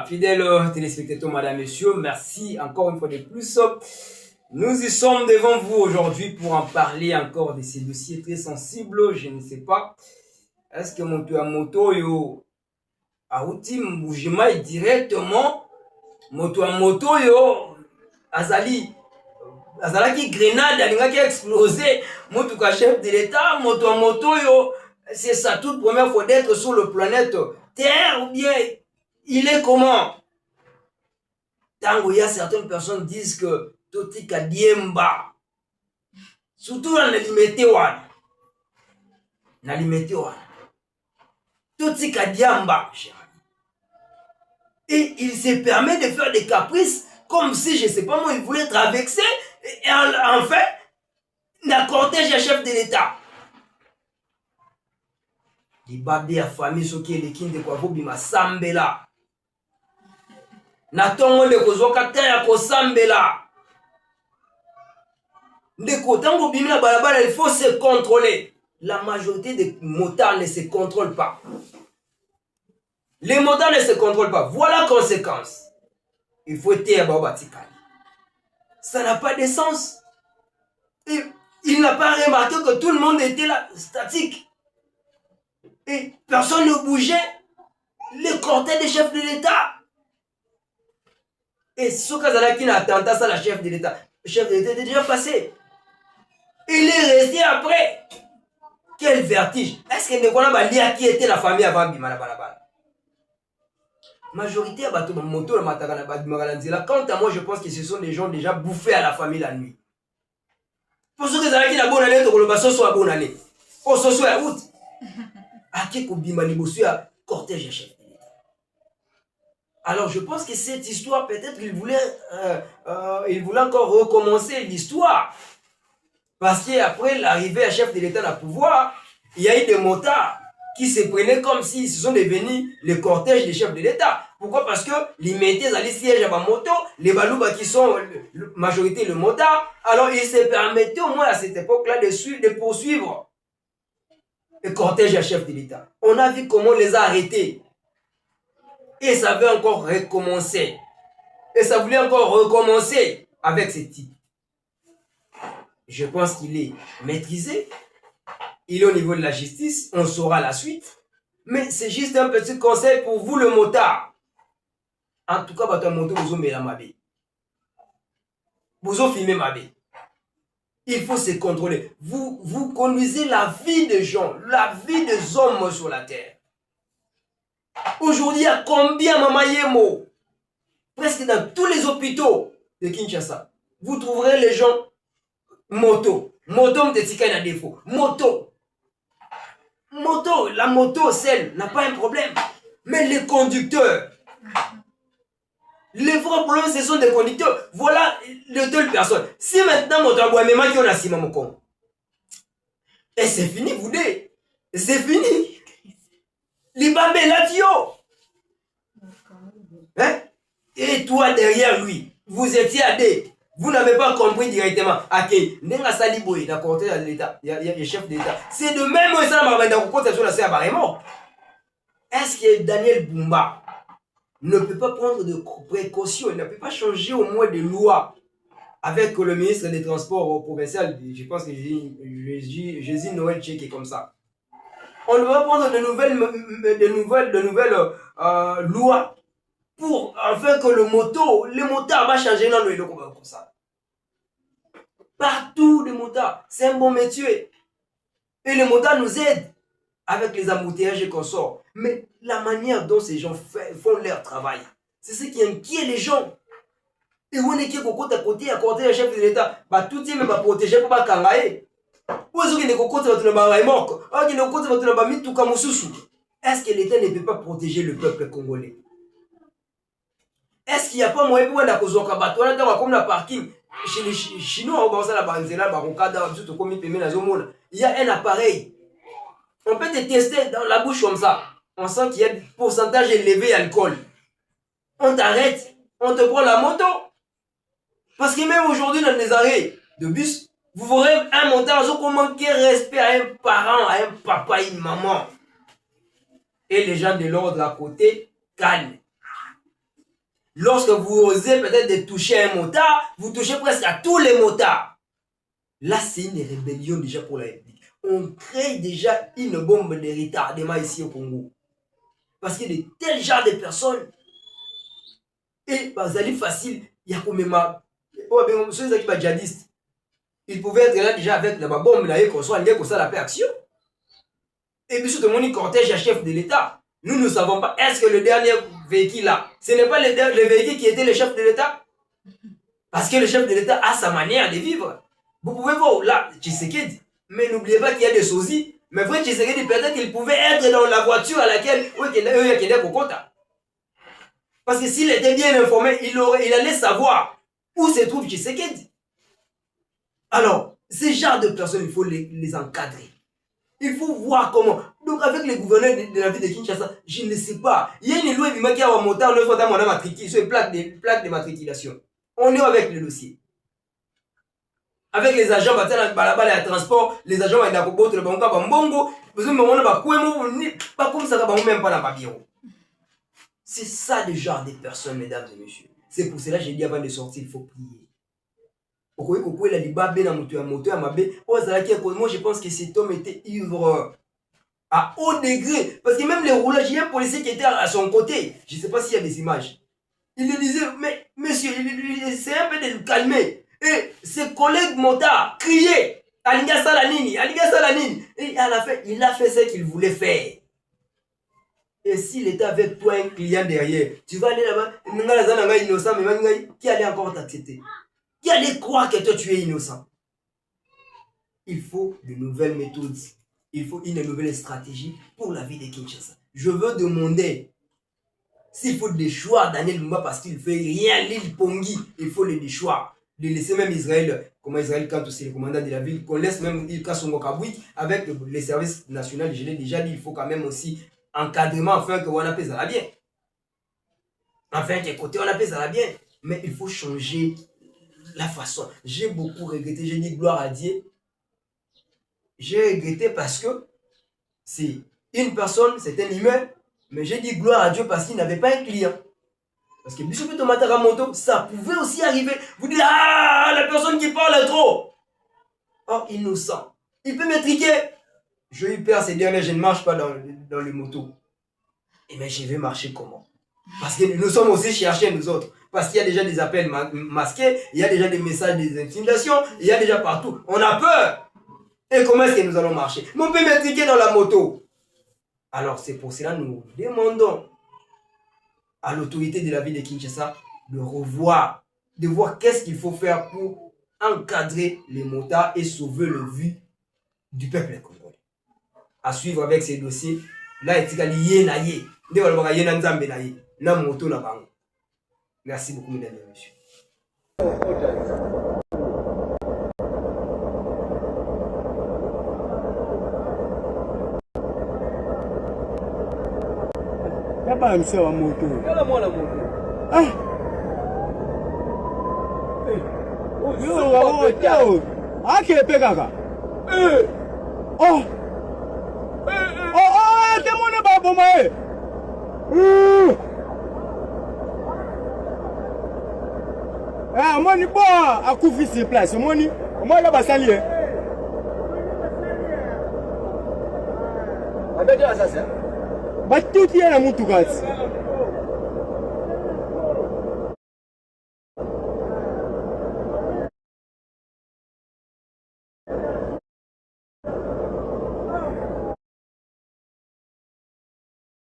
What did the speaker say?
Voilà, fidèles téléspectateurs, madame, messieurs, merci encore une fois de plus. Nous y sommes devant vous aujourd'hui pour en parler encore de ces dossiers très sensibles. Je ne sais pas, est-ce que moto yo a outil Mboujima directement moto yo azalaki grenade alingaki explosé moto chef de l'état moto yo c'est sa toute première fois d'être sur le planète Terre ou bien il est comment? Tango, il y a certaines personnes qui disent que Toti Kadiemba, surtout dans l'alimité wana. Toti Kadiemba, et il se permet de faire des caprices comme si, je ne sais pas moi, il voulait traverser et en fait, la cortège à chef de l'État. Il babé à famille, ce qui est les kines de quoi vous bima sambela. Natongo de kozoka taya ko sambela. Ndeko tango bimina balabala, il faut se contrôler. La majorité des motards ne se contrôlent pas. Les motards ne se contrôlent pas. Voilà la conséquence. Il faut taire babatikali. Ça n'a pas de sens. Et il n'a pas remarqué que tout le monde était là, statique. Et personne ne bougeait. Le cortège des chefs de l'État. Et ce cas-là qui n'a attendu ça, la chef de l'État. Le chef de l'État était déjà passé. Il est resté après. Quel vertige. Est-ce que ne connaît pas qui était la famille avant Bimala Balabala? Majorité à Bateau Moto, le Matakana Badimagalanzela. Quant à moi, je pense que ce sont des gens déjà bouffés à la famille la nuit. Pour ceux qui ont la bonne année, le basso soit bonne année. Au soso à août. À qui Bimani Bossu à cortège chef de l'État. Alors je pense que cette histoire, peut-être qu'il voulait encore recommencer l'histoire. Parce qu'après l'arrivée à chef de l'État à pouvoir, il y a eu des motards qui se prenaient comme s'ils se sont devenus le cortège des chefs de l'État. Pourquoi? Parce que les métiers allaient sièges à la moto, les balouba qui sont majorité le motard, alors ils se permettaient au moins à cette époque-là de poursuivre le cortège à chef de l'État. On a vu comment on les a arrêtés. Et ça veut encore recommencer. Et ça voulait encore recommencer avec ces types. Je pense qu'il est maîtrisé. Il est au niveau de la justice. On saura la suite. Mais c'est juste un petit conseil pour vous, le motard. En tout cas, votre moto, vous avez la mabé. Vous avez filmé mabé. Il faut se contrôler. Vous conduisez la vie des gens, la vie des hommes sur la terre. Aujourd'hui, il y a combien Mama Yemo? Presque dans tous les hôpitaux de Kinshasa. Vous trouverez les gens moto. Moto m'tetika na défaut. Moto. La moto, celle, n'a pas un problème. Mais les conducteurs. Les vrais problèmes, ce sont des conducteurs. Voilà les deux personnes. Si maintenant, moto aboamema qui on a si mamokon. Et c'est fini, vous dites. C'est fini. Libabé Latio. Hein? Et toi derrière lui, vous étiez à deux. Vous n'avez pas compris directement. Ok, Nenga Saliboy, la cortège de l'État, il y a le chef de l'État. C'est de même ça, est-ce que Daniel Bumba ne peut pas prendre de précautions, il ne peut pas changer au moins de loi avec le ministre des Transports provincial, je pense que Jésus Noël Tchèque est comme ça. On doit prendre de nouvelles lois pour afin que les motards va changer dans le comme ça. Partout les motards, c'est un bon métier. Et les motards nous aident avec les embouteillages et consorts. Mais la manière dont ces gens font leur travail, c'est ce qui inquiète les gens. Et on est qui à côté le chef de l'État, bah tout le monde va protéger pour pas kangaye. Est-ce que l'État ne peut pas protéger le peuple congolais? Est-ce qu'il n'y a pas moyen pour comme la parking chez les Chinois, il y a un appareil. On peut te tester dans la bouche comme ça. On sent qu'il y a un pourcentage élevé d'alcool. On t'arrête, on te prend la moto. Parce que même aujourd'hui, dans les arrêts de bus, vous verrez un motard qui manque respect à un parent, à un papa, une maman. Et les gens de l'ordre à côté calment. Lorsque vous osez peut-être de toucher un motard, vous touchez presque à tous les motards. Là, c'est une rébellion déjà pour la République. On crée déjà une bombe de retardement ici au Congo. Parce qu'il y a de tels genres de personnes. Et bah, ça facile, il y a comme ceux qui sont djihadistes. Ils pouvaient être là déjà avec la bombe, là, qu'on soit lié, qu'on soit la paix action. Et puis surtout, mon cortège à chef de l'État. Nous ne savons pas, est-ce que le dernier véhicule là, ce n'est pas le véhicule qui était le chef de l'État? Parce que le chef de l'État a sa manière de vivre. Vous pouvez voir là, Tshisekedi. Mais n'oubliez pas qu'il y a des sosies. Mais vrai Tshisekedi, peut-être qu'il pouvait être dans la voiture à laquelle il est Kokota. Parce que s'il était bien informé, il allait savoir où se trouve Tshisekedi. Alors, ces genres de personnes, il faut les encadrer. Il faut voir comment. Donc, avec les gouverneurs de la ville de Kinshasa, je ne sais pas. Il y a une loi qui a monté en œuvre dans mon matricule, sur une plaque de matriculation. On est avec le dossier. Avec les agents, les transports, les agents, ils ont le banque, bambongo, c'est ça le genre de personnes, mesdames et messieurs. C'est pour cela que j'ai dit avant de sortir, il faut prier. Moi, je pense que cet homme était ivre à haut degré. Parce que même les roulages, il y a un policier qui était à son côté. Je ne sais pas s'il y a des images. Il lui disait, mais monsieur, c'est un peu de le calmer. Et ses collègues motards criaient, Alinga Salanini, Alinga Salanini. Et à la fin, il a fait ce qu'il voulait faire. Et s'il était avec toi, un client derrière, tu vas aller là-bas, innocent, mais qui allait encore t'accepter? Qui allait croire que toi tu es innocent? Il faut de nouvelles méthodes. Il faut une nouvelle stratégie pour la vie de Kinshasa. Je veux demander s'il faut déchoir Daniel Lumba parce qu'il ne fait rien, l'île Pongi, il faut le déchoir. De laisser même Israël, comment Israël quand c'est le commandant de la ville, qu'on laisse même l'île Kassongo Kabouik avec les services nationaux. Je l'ai déjà dit, il faut quand même aussi encadrement afin que on appelle ça bien. Enfin, que côté on appelle ça bien. Mais il faut changer la façon. J'ai beaucoup regretté, j'ai dit gloire à Dieu. J'ai regretté parce que c'est une personne, c'est un humain, mais j'ai dit gloire à Dieu parce qu'il n'avait pas un client. Parce que Bishop Tomataramoto, ça pouvait aussi arriver. Vous dites, ah, la personne qui parle trop. Oh, innocent. Il peut m'étriquer. J'ai eu peur ces derniers, je ne marche pas dans les motos. Et mais je vais marcher comment? Parce que nous sommes aussi cherchés, nous autres. Parce qu'il y a déjà des appels masqués, il y a déjà des messages, des intimidations, il y a déjà partout. On a peur. Et comment est-ce que nous allons marcher? Mais on peut m'intriquer dans la moto. Alors c'est pour cela que nous demandons à l'autorité de la ville de Kinshasa de revoir, de voir qu'est-ce qu'il faut faire pour encadrer les motards et sauver le vie du peuple congolais. À suivre avec ces dossiers, là, il y a des merci beaucoup, mesdames et messieurs. Yaba mse wa moto. Yala mwana moto. Ah. Yo wa tao. Ake pe kaka. Oh. Oh, te mone ba boma e. Ah, moni bo akufi sur place. Moni, moi là ba sali e. Abejo assassin. Ba tout y a na mutukazi.